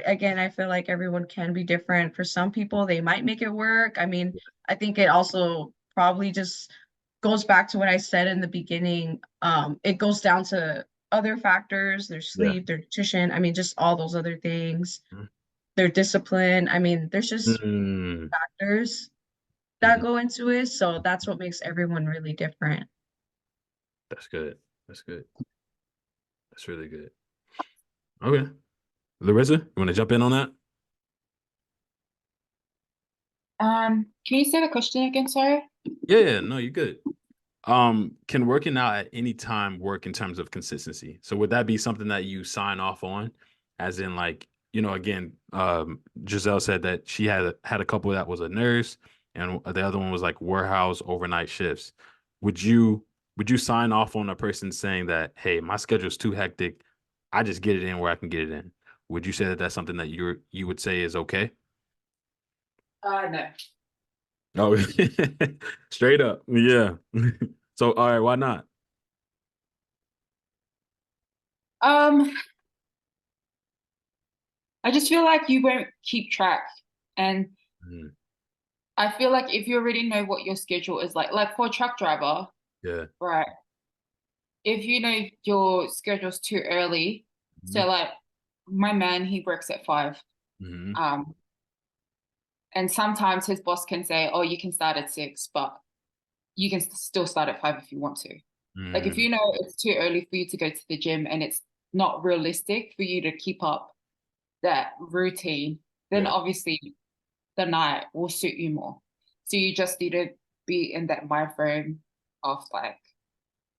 again, I feel like everyone can be different. For some people, they might make it work. I mean, I think it also probably just goes back to what I said in the beginning. It goes down to other factors, their Yeah. sleep, their nutrition. I mean, just all those other things, their discipline. I mean, there's just Mm-hmm. factors that go into it. So that's what makes everyone really different. That's good. That's good. That's really good. Okay. Larissa, you want to jump in on that? Can you say the question again? Sorry. Yeah, yeah, no, you're good. Can working out at any time work in terms of consistency? So would that be something that you sign off on? As in like, again, Giselle said that she had a couple that was a nurse and the other one was like warehouse overnight shifts. Would you would you sign off on a person saying that, hey, my schedule's too hectic. I just get it in where I can get it in. Would you say that that's something that you would say is okay? No. Oh, straight up. Yeah. So, all right, why not? Um, I just feel like you won't keep track. And Mhm. I feel like if you already know what your schedule is like for a truck driver, Yeah. right? If you know your schedule's too early, Mhm. so like my man, he works at 5. Mhm. Um, and sometimes his boss can say, "Oh, you can start at 6, but you can still start at 5 if you want to." Like if Mhm. you know it's too early for you to go to the gym and it's not realistic for you to keep up that routine, then Yeah. obviously the night will suit you more. So you just need to be in that mind frame of like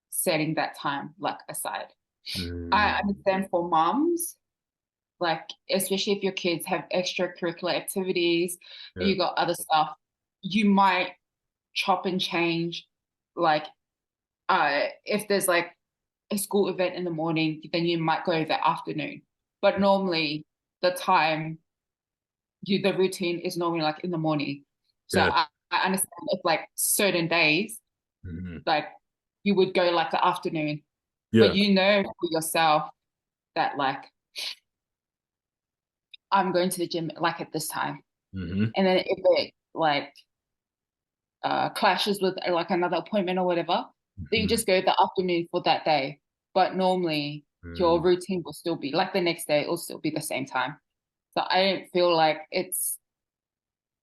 setting that time like aside. I Mhm. understand for moms, like especially if your kids have extracurricular activities or Yeah. you got other stuff, you might chop and change. Like if there's like a school event in the morning, then you might go the afternoon. But normally the time the routine is normally like in the morning. So Yeah. I understand if like certain days, Mhm. like you would go like the afternoon, but Yeah. you know for yourself that like I'm going to the gym like at this time. Mhm. And then if it like clashes with like another appointment or whatever, then you Mhm. just go the afternoon for that day. But normally your Mhm. routine will still be like the next day, it'll still be the same time. So I don't feel like it's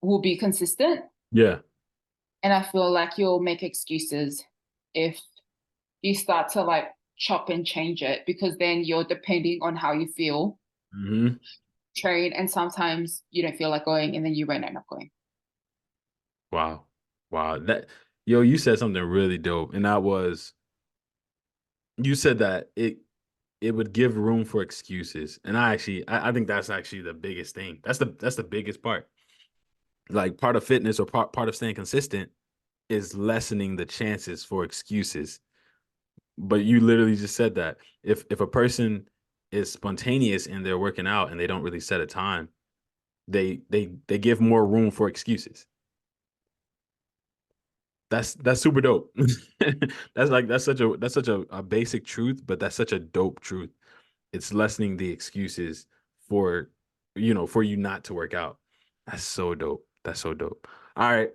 will be consistent. Yeah. And I feel like you'll make excuses if you start to like chop and change it because then you're depending on how you feel, Mhm. train, and sometimes you don't feel like going and then you won't end up going. Wow. Wow. You said something really dope, and that was you said that it would give room for excuses, and I think that's actually the biggest thing. That's the biggest part. Like part of fitness or part of staying consistent is lessening the chances for excuses. But you literally just said that if a person is spontaneous and they're working out and they don't really set a time, they give more room for excuses. That's super dope. That's such a basic truth, but that's such a dope truth. It's lessening the excuses for for you not to work out. That's so dope. That's so dope. All right.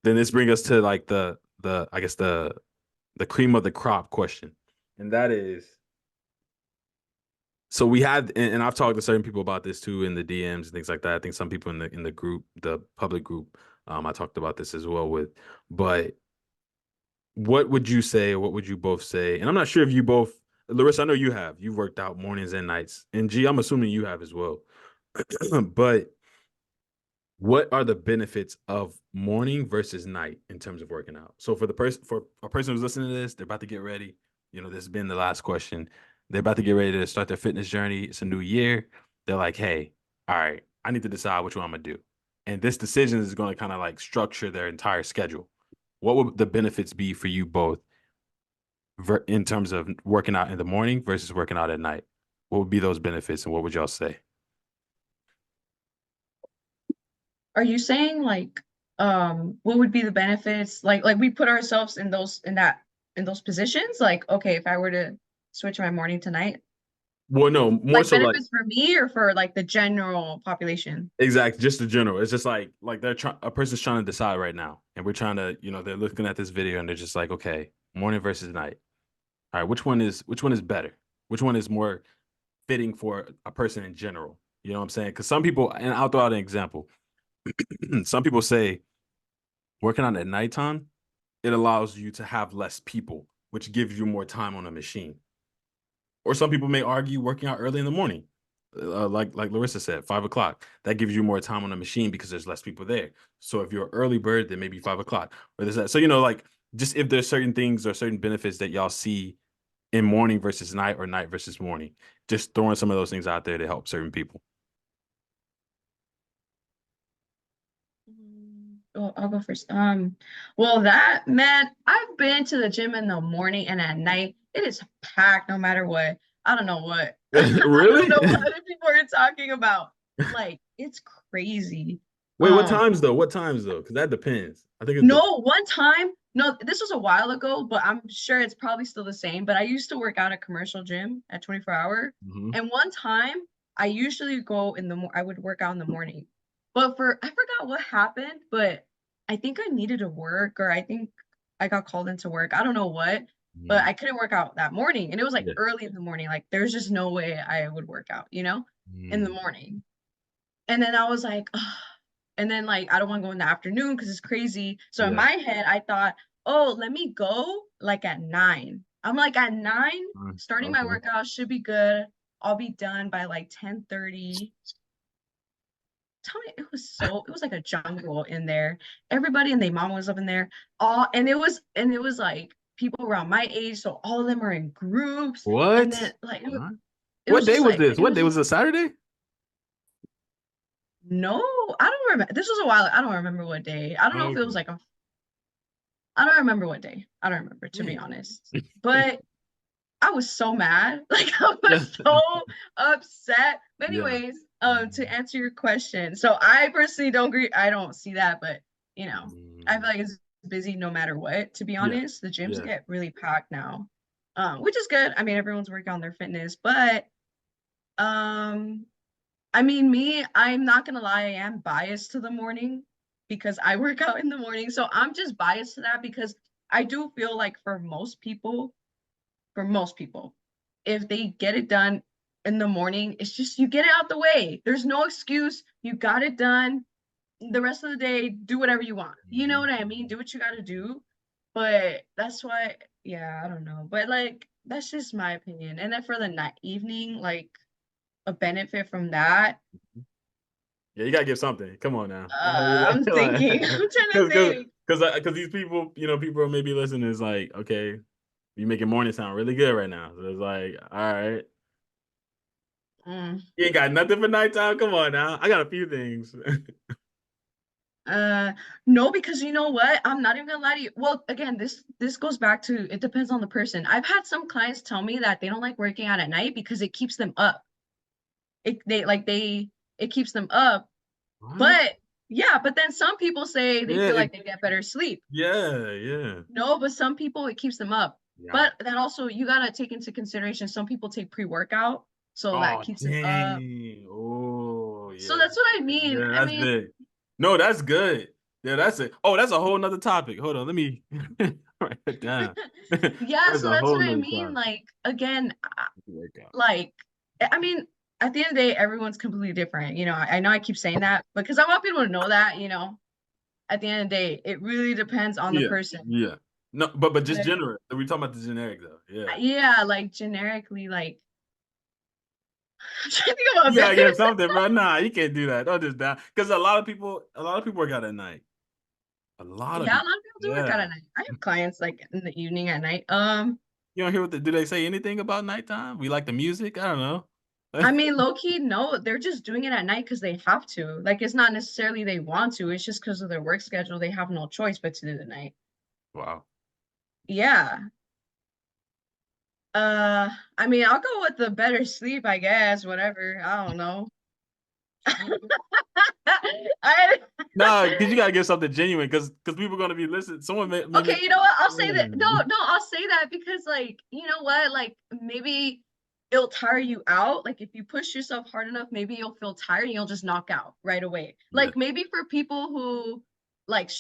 Then this brings us to like the I guess the cream of the crop question. And that is so we had and I've talked to certain people about this too in the DMs and things like that. I think some people in the group, the public group, I talked about this as well with. But what would you say? What would you both say? And I'm not sure if you both, Larissa, I know you have. You've worked out mornings and nights. And G, I'm assuming you have as well. But what are the benefits of morning versus night in terms of working out? So for a person who's listening to this, they're about to get ready. This has been the last question. They're about to get ready to start their fitness journey. It's a new year. They're like, hey, all right, I need to decide which one I'm gonna do. And this decision is going to kind of like structure their entire schedule. What would the benefits be for you both in terms of working out in the morning versus working out at night? What would be those benefits and what would y'all say? Are you saying like what would be the benefits? Like we put ourselves in those positions? Like, okay, if I were to switch my morning to night. Well, no, more Like so like benefits for me or for like the general population? exactly just the general. It's just like they're trying a person's trying to decide right now, and we're trying to, they're looking at this video and they're just like, okay, morning versus night. All right, which one is better? Which one is more fitting for a person in general? You know what I'm saying? Because some people, and I'll throw out an example. Some people say working out at nighttime, it allows you to have less people, which gives you more time on a machine. Or some people may argue working out early in the morning, like Larissa said, 5 o'clock. That gives you more time on the machine because there's less people there. So if you're an early bird, then maybe 5 o'clock. Or there's that. So like just if there's certain things or certain benefits that y'all see in morning versus night or night versus morning, just throwing some of those things out there to help certain people. Oh, I'll go first. Well, that man, I've been to the gym in the morning and at night. It is packed no matter what. I don't know what. I don't Really? know what other people are talking about. Like, it's crazy. Wait, what times though? What times though? Because that depends. I think it depends. No, one time, no, this was a while ago, but I'm sure it's probably still the same. But I used to work out at commercial gym at 24 hour. Mm-hmm. And one time I usually go in the I would work out in the morning. But I forgot what happened, but I think I needed to work or I think I got called into work. I don't know what, but I couldn't work out that morning. And it was like Yeah. early in the morning. Like there's just no way I would work out, in the Mm. morning. And then I was like, ugh. And then like I don't want to go in the afternoon because it's crazy. So in Yeah. my head, I thought, oh, let me go like at 9. I'm like at 9, starting my Okay. workout should be good. I'll be done by like 10:30. Tell me, it was like a jungle in there. Everybody and their mom was up in there. And it was like people around my age, so all of them are in groups. And What? then like Huh? it What was day just was like this? it What was day was just it? Saturday? no, I don't remember. This was a while. I don't remember what day. I don't know if it was Okay. like a I don't remember what day. I don't remember, to be Dang. honest. But I was so mad. Like I was so upset. But Yeah. anyways, to answer your question. So I personally don't agree. I don't see that, but I feel Mm. like it's busy no matter what, to be Yeah. honest. The gyms Yeah. get really packed now. Which is good. I mean, everyone's working on their fitness, but um I mean, I'm not gonna lie, I am biased to the morning because I work out in the morning. So I'm just biased to that because I do feel like for most people, if they get it done in the morning, it's just you get it out the way. There's no excuse. You got it done. The rest of the day, do whatever you want. You know Mhm. what I mean? Do what you gotta do. But that's why, yeah, I don't know. But like, that's just my opinion. And then for the night evening, like a benefit from that. Yeah, you gotta give something. Come on now. I'm thinking. I'm trying to think. Because these people, people are maybe listening. Is like, okay, you making morning sound really good right now. So it's like, all right, Mm. you ain't got nothing for nighttime. Come on now. I got a few things. Uh, no, because you know what? I'm not even gonna lie to you. Well, again, this goes back to it depends on the person. I've had some clients tell me that they don't like working out at night because it keeps them up. It keeps them up. What? But yeah, but then some people say they Yeah, feel like they get better sleep. yeah, yeah. No, but some people it keeps them up. Yeah. But then also you gotta take into consideration some people take pre-workout, so that Oh keeps them up. dang. Oh So yeah. that's what I mean. Yeah, I that's mean, big. No, that's good. Yeah, that's it. Oh, that's a whole nother topic. Hold on, let me write it down. yeah, That's so a that's whole what I nother mean. topic. Like again, Workout. like I mean, at the end of the day, everyone's completely different. I know I keep saying that because I want people to know that, at the end of the day, it really depends on the Yeah, person. yeah. No, but just But general. We're talking about the generic though. Yeah. yeah, like generically, like I'm trying to think about You gotta better. get something, bro. Nah, you can't do that. Don't just down. Because a lot of people work out at night. A lot of Yeah, a lot people. of people do work out Yeah. at night. I have clients like in the evening at night. You don't hear do they say anything about nighttime? We like the music? I don't know. I mean, low key, no, they're just doing it at night because they have to. Like, it's not necessarily they want to. It's just because of their work schedule. They have no choice but to do the night. Wow. Yeah. Uh, I mean, I'll go with the better sleep, I guess. Whatever. I don't know. I No, because you gotta give something genuine because people are gonna be listening. Someone may okay, you know what? I'll say that. No, yeah. no, I'll say that because like, you know what? Like maybe it'll tire you out. Like if you push yourself hard enough, maybe you'll feel tired and you'll just knock out right away. Yeah. Like maybe for people who like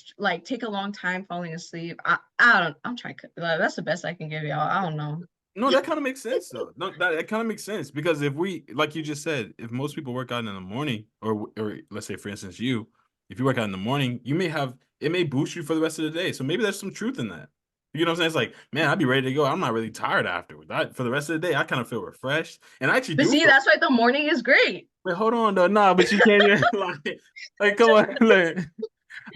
take a long time falling asleep. I don't. I'm trying. That's the best I can give y'all. I don't know. No, that kind of makes sense though. No, that kind of makes sense because if we, like you just said, if most people work out in the morning, or let's say for instance if you work out in the morning, it may boost you for the rest of the day. So maybe there's some truth in that. You know what I'm saying? It's like, man, I'd be ready to go. I'm not really tired afterwards. For the rest of the day, I kind of feel refreshed, and I actually But do. see, that's why the morning is great. Wait, hold on though. Nah, but you can't even like come on. Like,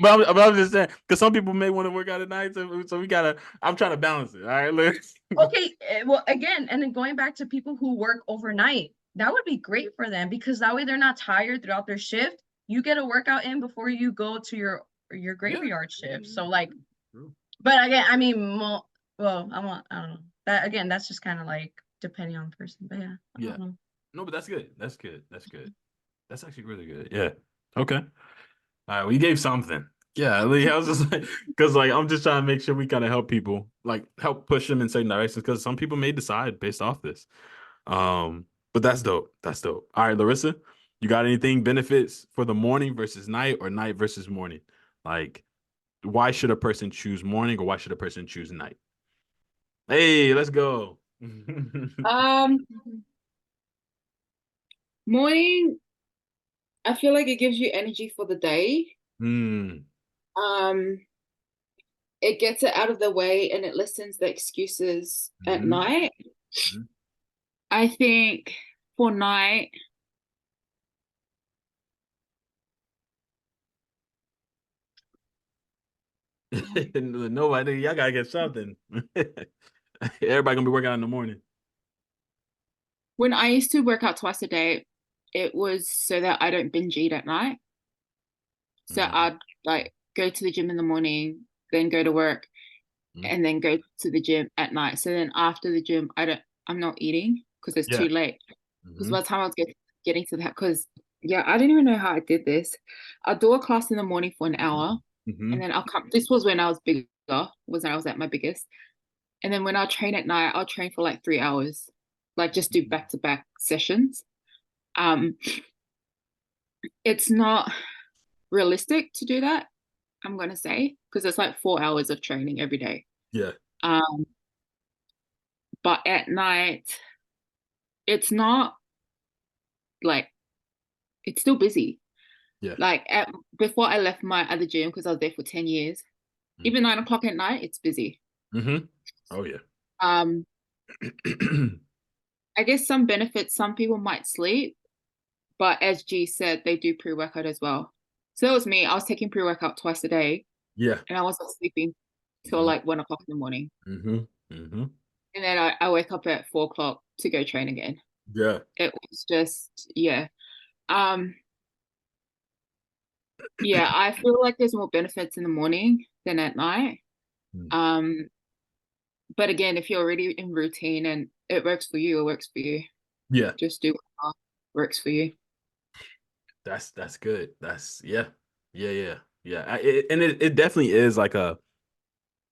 but I'm just saying because some people may want to work out at night, so we gotta. I'm trying to balance it. All right, look. Okay, well, again, and then going back to people who work overnight, that would be great for them because that way they're not tired throughout their shift. You get a workout in before you go to your Yeah. graveyard shift. So like, True. but again, I mean, well, I don't know. That again, that's just kind of like depending on the person. But yeah, I Yeah. don't know. No, but that's good. That's good. That's good. That's actually really good. Yeah. Okay. All right. We gave something. Yeah. Like, I was just like, because like I'm just trying to make sure we kind of help people, like help push them in certain directions, because some people may decide based off this. But that's dope. That's dope. All right, Larissa, you got anything benefits for the morning versus night or night versus morning? Like, why should a person choose morning or why should a person choose night? Hey, let's go. Um, Morning, I feel like it gives you energy for the day. Hmm. Um, it gets it out of the way and it listens the excuses at Mhm. night. Mhm. I think for night, No, I think y'all gotta get something. Everybody gonna be working out in the morning. when I used to work out twice a day, it was so that I don't binge eat at night. So Mhm. I'd like go to the gym in the morning, then go to work, Mhm. and then go to the gym at night. So then after the gym, I'm not eating because it's Yeah. too late. Because Hmm. by the time I was getting to that, because yeah, I didn't even know how I did this. I'll do a class in the morning for an hour, and Hmm. then I'll come. This was when I was bigger, was when I was at my biggest. And then when I train at night, I'll train for like 3 hours, like just do back to back sessions. Um, it's not realistic to do that, I'm gonna say, because it's like 4 hours of training every day. Yeah. Um, but at night, it's not like it's still busy. Yeah. Like before I left my other gym because I was there for 10 years, even 9 o'clock at night, it's busy. Mm-hmm. Oh yeah. Um, I guess some benefits, some people might sleep, but as G said, they do pre-workout as well. So that was me. I was taking pre-workout twice a day Yeah. and I wasn't sleeping till Mm-hmm. like 1 o'clock in the morning. Mm-hmm. Mm-hmm. And then I wake up at 4 o'clock to go train again. Yeah. It was just, yeah. Um, yeah, I feel like there's more benefits in the morning than at night. Um, but again, if you're already in routine and it works for you, it works for you. Yeah. Just do what works for you. That's good. That's yeah. Yeah. Yeah. Yeah. It definitely is like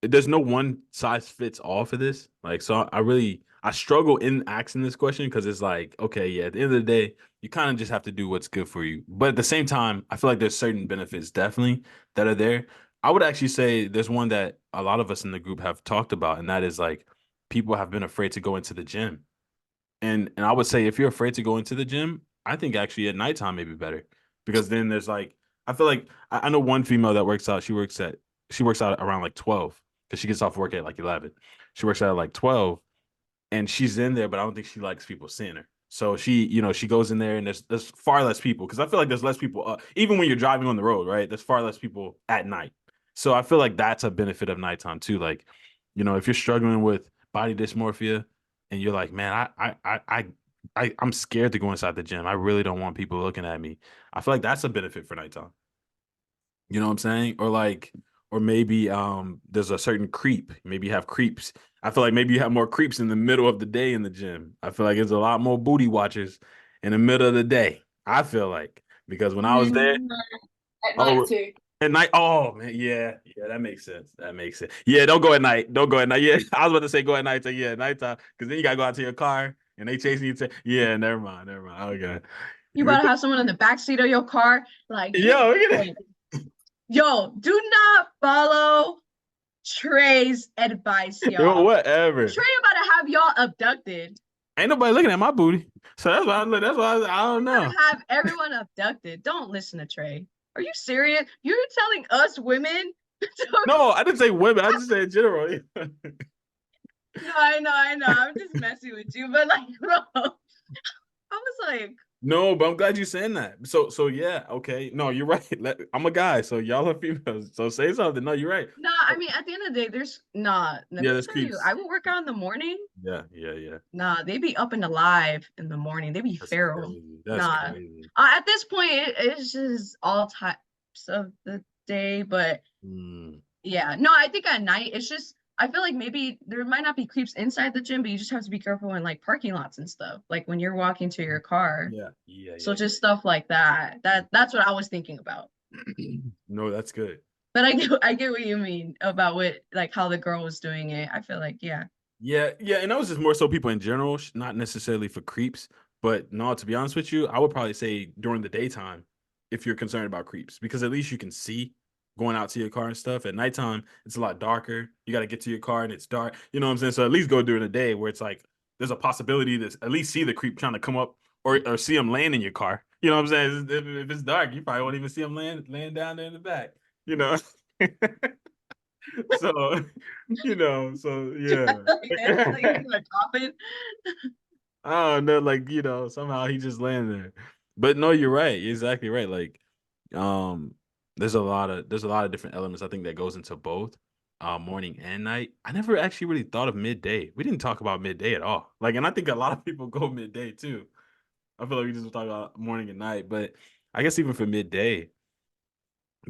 there's no one size fits all for this. Like, so I struggle in asking this question because it's like, okay, yeah, at the end of the day, you kind of just have to do what's good for you. But at the same time, I feel like there's certain benefits definitely that are there. I would actually say there's one that a lot of us in the group have talked about, and that is like people have been afraid to go into the gym. And I would say if you're afraid to go into the gym, I think actually at nighttime may be better because then there's like I feel like I know one female that works out. She works out around like 12 because she gets off work at like 11. She works out at like 12 and she's in there, but I don't think she likes people seeing her. So she goes in there and there's far less people because I feel like there's less people even when you're driving on the road, right? There's far less people at night. So I feel like that's a benefit of nighttime too. Like, if you're struggling with body dysmorphia and you're like, man, I'm scared to go inside the gym. I really don't want people looking at me. I feel like that's a benefit for nighttime. You know what I'm saying? Or maybe there's a certain creep. Maybe you have creeps. I feel like maybe you have more creeps in the middle of the day in the gym. I feel like there's a lot more booty watchers in the middle of the day. I feel like because when I was there, Mm, at night oh, too. at night, oh man, yeah, yeah, that makes sense. That makes sense. Yeah, don't go at night. Don't go at night. Yeah, I was about to say go at night. So yeah, nighttime, because then you gotta go out to your car and they chasing you. Yeah, never mind, never mind. Okay. You about to have someone in the backseat of your car, like, get Yo, look at going. Yo, do not follow Trey's advice, it. Yo, y'all. whatever. Trey about to have y'all abducted. Ain't nobody looking at my booty, so that's why I look. That's why I don't know. To have everyone abducted. Don't listen to Trey. Are you serious? You're telling us women? No, I didn't say women. I just said in general. No, I know. I'm just messing with you, but like, bro, I was like, No, but I'm glad you're saying that. So yeah, okay. No, you're right. I'm a guy, so y'all are females. So say something. No, you're right. nah. I mean, at the end of the day, there's not. Let Yeah, me there's tell you, creeps. I will work out in the morning. Yeah, yeah, yeah. Nah, they be up and alive in the morning. They be That's feral. crazy. That's Nah, crazy. at this point, it's just all types of the day. But Mm, yeah, no, I think at night it's just. I feel like maybe there might not be creeps inside the gym, but you just have to be careful in like parking lots and stuff. Like when you're walking to your car. yeah, yeah, So yeah, just stuff like that. That's what I was thinking about. yeah. No, that's good. But I get what you mean about what like how the girl was doing it. I feel like yeah. Yeah, yeah, and that was just more so people in general, not necessarily for creeps. But no, to be honest with you, I would probably say during the daytime, if you're concerned about creeps, because at least you can see going out to your car and stuff. At nighttime, it's a lot darker. You got to get to your car and it's dark. You know what I'm saying? So at least go during the day where it's like there's a possibility to at least see the creep trying to come up or see him laying in your car. You know what I'm saying? If it's dark, you probably won't even see him laying down there in the back. You know. So, so yeah. Like he's in a coffin. I don't know, like, somehow he just landed there. But no, you're right. You're exactly right. Like, um, there's a lot of different elements I think that goes into both morning and night. I never actually really thought of midday. We didn't talk about midday at all. Like, and I think a lot of people go midday too. I feel like we just talk about morning and night, but I guess even for midday,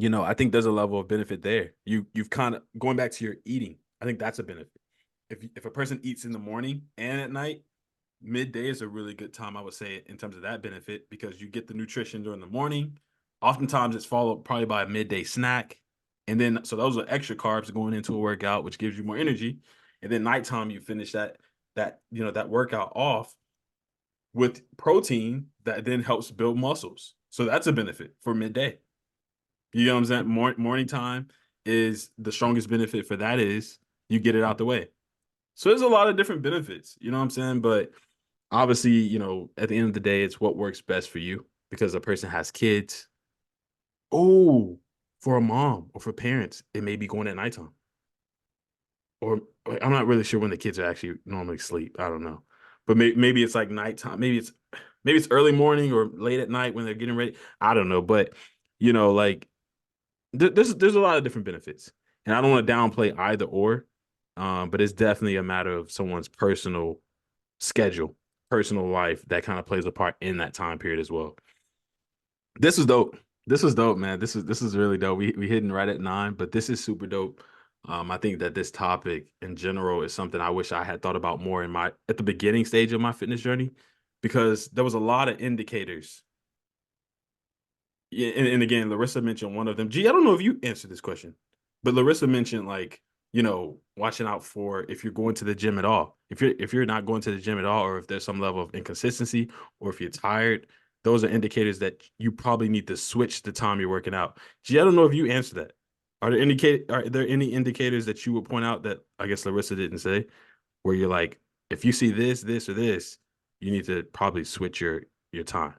I think there's a level of benefit there. You've kind of going back to your eating. I think that's a benefit. If a person eats in the morning and at night, midday is a really good time, I would say, in terms of that benefit, because you get the nutrition during the morning. Oftentimes it's followed probably by a midday snack. And then so those are extra carbs going into a workout, which gives you more energy. And then nighttime you finish that workout off with protein that then helps build muscles. So that's a benefit for midday. You know what I'm saying? Morning time is the strongest benefit for that is you get it out the way. So there's a lot of different benefits, you know what I'm saying? But obviously, at the end of the day, it's what works best for you because a person has kids. Oh, for a mom or for parents, it may be going at nighttime. Or I'm not really sure when the kids are actually normally sleep. I don't know. But maybe it's like nighttime. Maybe it's early morning or late at night when they're getting ready. I don't know. But like there's a lot of different benefits. And I don't want to downplay either or. But it's definitely a matter of someone's personal schedule, personal life that kind of plays a part in that time period as well. This was dope. This was dope, man. This is really dope. We hitting right at 9, but this is super dope. I think that this topic in general is something I wish I had thought about more at the beginning stage of my fitness journey, because there was a lot of indicators. Yeah, and again, Larissa mentioned one of them. Gee, I don't know if you answered this question, but Larissa mentioned like, watching out for if you're going to the gym at all. If you're not going to the gym at all, or if there's some level of inconsistency, or if you're tired, those are indicators that you probably need to switch the time you're working out. Gee, I don't know if you answered that. Are there any indicators that you would point out that I guess Larissa didn't say, where you're like, if you see this, this, or this, you need to probably switch your time?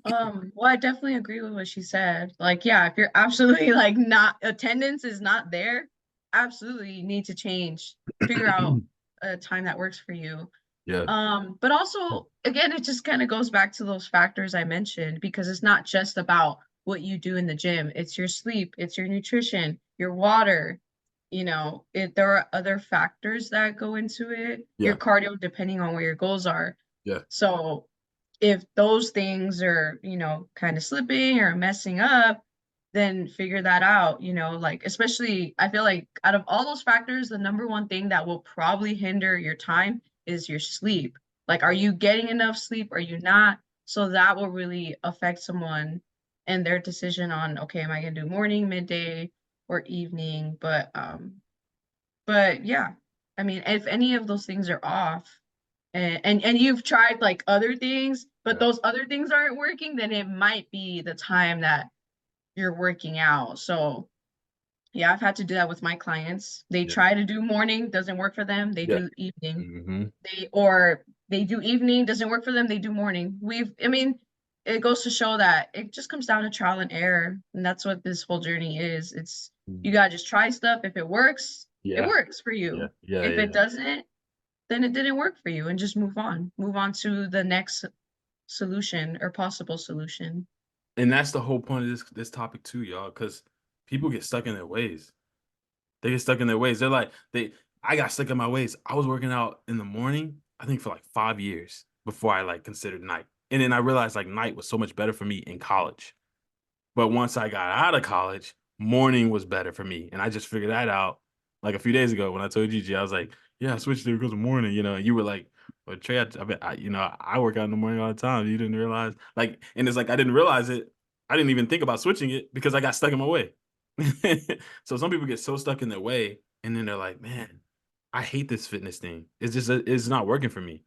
Well, I definitely agree with what she said. Like, yeah, if you're absolutely like not attendance is not there, absolutely you need to change, figure out a time that works for you. Yeah. But also again, it just kind of goes back to those factors I mentioned because it's not just about what you do in the gym. It's your sleep, it's your nutrition, your water, there are other factors that go into it, your Yeah. cardio, depending on where your goals are. Yeah. So if those things are, kind of slipping or messing up, then figure that out, like especially I feel like out of all those factors, the number one thing that will probably hinder your time is your sleep. Like, are you getting enough sleep? Are you not? So that will really affect someone and their decision on, okay, am I gonna do morning, midday, or evening? But yeah, I mean, if any of those things are off, and you've tried like other things, but Yeah. those other things aren't working, then it might be the time that you're working out. So yeah, I've had to do that with my clients. They Yeah. try to do morning, doesn't work for them. They Yeah. do evening. Mm-hmm. They do evening, doesn't work for them. They do morning. I mean, it goes to show that it just comes down to trial and error, and that's what this whole journey is. It's you gotta just try stuff. If it works, it Yeah. works for Yeah. you. Yeah. If it Yeah. doesn't, then it didn't work for you, and just move on. Move on to the next solution or possible solution. And that's the whole point of this topic too, y'all, because people get stuck in their ways. They get stuck in their ways. They're like, I got stuck in my ways. I was working out in the morning, I think for like 5 years before I like considered night. And then I realized like night was so much better for me in college. But once I got out of college, morning was better for me. And I just figured that out like a few days ago when I told Gigi, I was like, yeah, I switched to because of morning, and you were like, well, Trey, I work out in the morning all the time. You didn't realize, like, and it's like, I didn't realize it. I didn't even think about switching it because I got stuck in my way. So some people get so stuck in their way and then they're like, man, I hate this fitness thing. It's not working for me.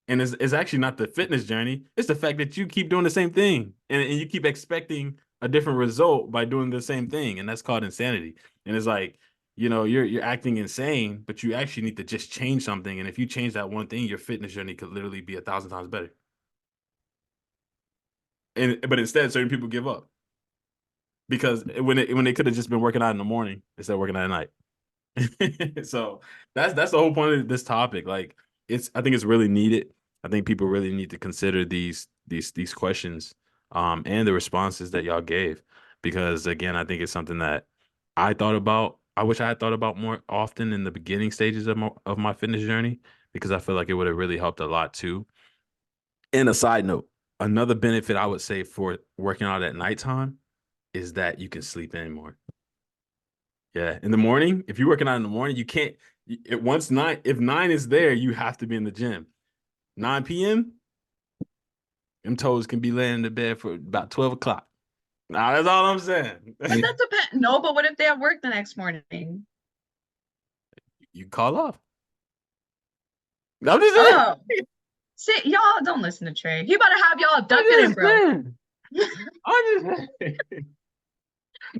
And it's actually not the fitness journey. It's the fact that you keep doing the same thing and you keep expecting a different result by doing the same thing. And that's called insanity. And it's like, you're acting insane, but you actually need to just change something. And if you change that one thing, your fitness journey could literally be 1,000 times better. But instead, certain people give up because when they could have just been working out in the morning instead of working out at night. So that's the whole point of this topic. Like I think it's really needed. I think people really need to consider these questions and the responses that y'all gave because again, I think it's something that I thought about. I wish I had thought about more often in the beginning stages of my fitness journey because I feel like it would have really helped a lot too. And a side note, another benefit I would say for working out at nighttime is that you can sleep in more. Yeah, in the morning, if you're working out in the morning, you can't. Once nine, if nine is there, you have to be in the gym. 9 p.m., them toes can be laying in the bed for about 12 o'clock. Nah, that's all I'm saying. But that depends. No, but what if they have work the next morning? You call off. I'm just saying. Oh, see, y'all don't listen to Trey. He about to have y'all I'm abducted him, just bro. saying. I'm just saying.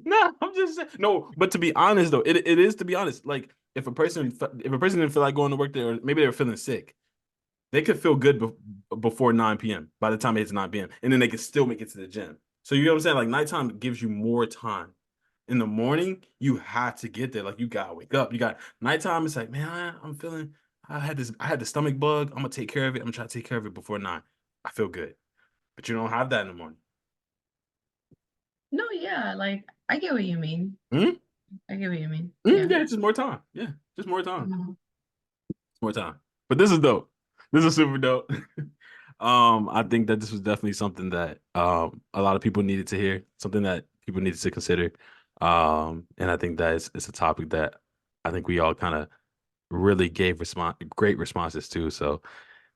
No, I'm just saying. No, but to be honest though, it is to be honest. Like if a person didn't feel like going to work there, or maybe they were feeling sick, they could feel good before 9 p.m. by the time it hits 9 p.m. And then they can still make it to the gym. So you know what I'm saying? Like nighttime gives you more time. In the morning, you have to get there. Like you gotta wake up. You got nighttime. It's like, man, I'm feeling. I had the stomach bug. I'm gonna take care of it. I'm gonna try to take care of it before 9. I feel good, but you don't have that in the morning. No, yeah, like I get what you mean. Hmm? I get what you mean. Yeah. Yeah, it's just more time. Yeah, just more time. Mhm. More time. But this is dope. This is super dope. I think that this was definitely something that a lot of people needed to hear, something that people needed to consider. And I think that it's a topic that I think we all kind of really gave great responses to. So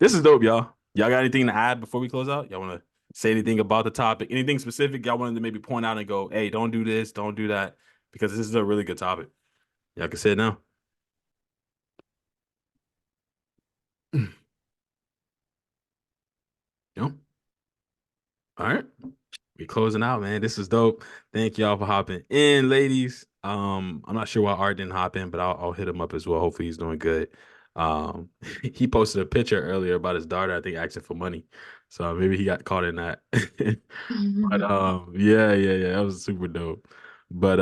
this is dope, y'all. Y'all got anything to add before we close out? Y'all want to say anything about the topic? Anything specific y'all wanted to maybe point out and go, hey, don't do this, don't do that, because this is a really good topic. Y'all can say it now. Yep. All right. We closing out, man. This is dope. Thank y'all for hopping in, ladies. I'm not sure why Art didn't hop in, but I'll hit him up as well. Hopefully he's doing good. Um, he posted a picture earlier about his daughter, I think, asking for money. So maybe he got caught in that. But yeah, that was super dope. But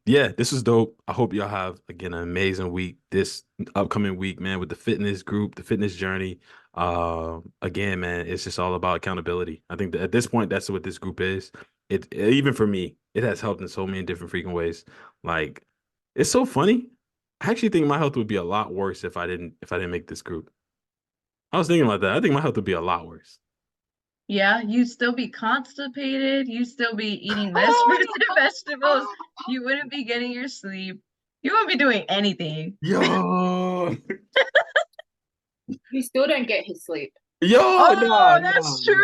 yeah, this is dope. I hope y'all have again an amazing week this upcoming week, man, with the fitness group, the fitness journey. Again, man, it's just all about accountability. I think that at this point, that's what this group is. It even for me, it has helped in so many different freaking ways. Like, it's so funny. I actually think my health would be a lot worse if I didn't make this group. I was thinking about that. I think my health would be a lot worse. Yeah, you'd still be constipated. You'd still be eating less fruits and vegetables. You wouldn't be getting your sleep. You wouldn't be doing anything. Yo, He still don't get his sleep. yo, Oh, that's true.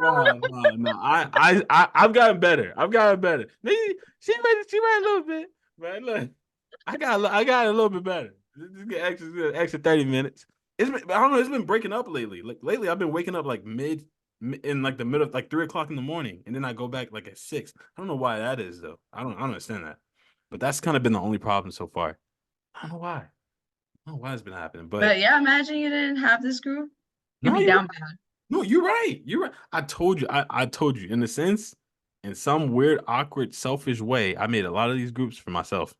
no. I've gotten better. I've gotten better. Maybe she made a little bit, but look, I got a little bit better. Just get extra 30 minutes. I don't know, it's been breaking up lately. Like lately, I've been waking up like in like the middle, like 3 o'clock in the morning, and then I go back like at 6. I don't know why that is though. I don't understand that. But that's kind of been the only problem so far. I don't know why. I don't know why it's been happening. But But yeah, imagine you didn't have this group. You'd no, be you're down bad. no, you're right. You're right. I told you. I told you. In a sense, in some weird, awkward, selfish way, I made a lot of these groups for myself.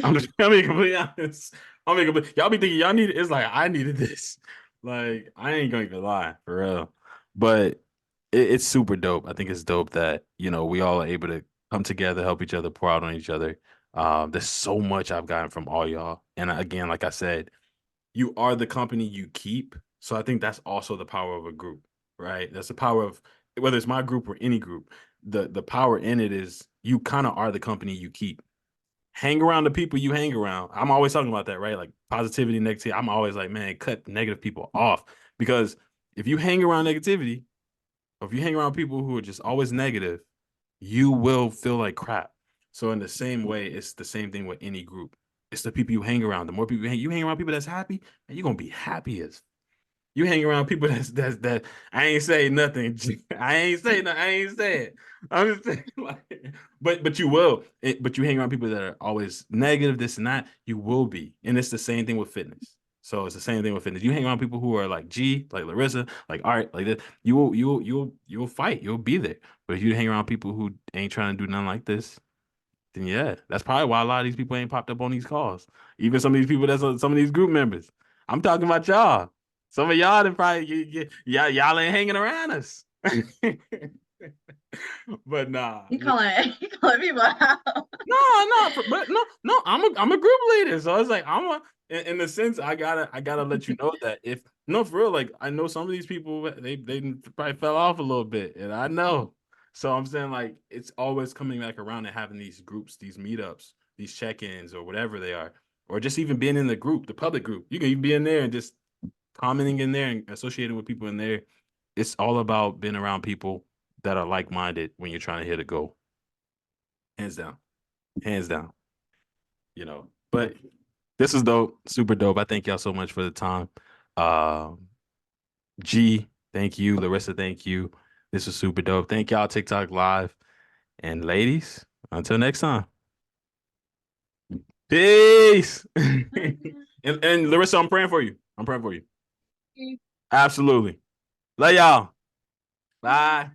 I'm being completely honest. Y'all be thinking y'all need it's like I needed this. Like I ain't gonna even lie for real. But it's super dope. I think it's dope that we all are able to come together, help each other, pour out on each other. There's so much I've gotten from all y'all, and again, like I said, you are the company you keep. So I think that's also the power of a group, right? That's the power of whether it's my group or any group. The power in it is you kind of are the company you keep. Hang around the people you hang around. I'm always talking about that, right? Like positivity, negativity. I'm always like, man, cut negative people off because if you hang around negativity, or if you hang around people who are just always negative, you will feel like crap. So in the same way, it's the same thing with any group. It's the people you hang around. The more people you hang around people that's happy, and you're gonna be happy as you hang around people that I ain't say nothing. I ain't say nothing. I ain't say it. I'm just saying like, but you will. But you hang around people that are always negative, this and that. You will be, and it's the same thing with fitness. So it's the same thing with fitness. You hang around people who are like G, like Larissa, like Art, like this. You will fight. You'll be there. But if you hang around people who ain't trying to do nothing like this, then yeah, that's probably why a lot of these people ain't popped up on these calls. Even some of these people that's on some of these group members. I'm talking about y'all. Some of y'all that probably y'all ain't hanging around us. But nah. You calling you calling people out. But no. I'm a group leader, so it's like in the sense I gotta let you know that if no for real, like I know some of these people they probably fell off a little bit, and I know. So I'm saying like it's always coming back around and having these groups, these meetups, these check-ins or whatever they are, or just even being in the group, the public group. You can even be in there and just commenting in there and associating with people in there. It's all about being around people that are like-minded when you're trying to hit a goal. Hands down. Hands down. But this is dope, super dope. I thank y'all so much for the time. Um, G, thank you. Larissa, thank you. This was super dope. Thank y'all, TikTok Live. And ladies, until next time. Peace. And Larissa, I'm praying for you. I'm praying for you. Absolutely. Love y'all. Bye.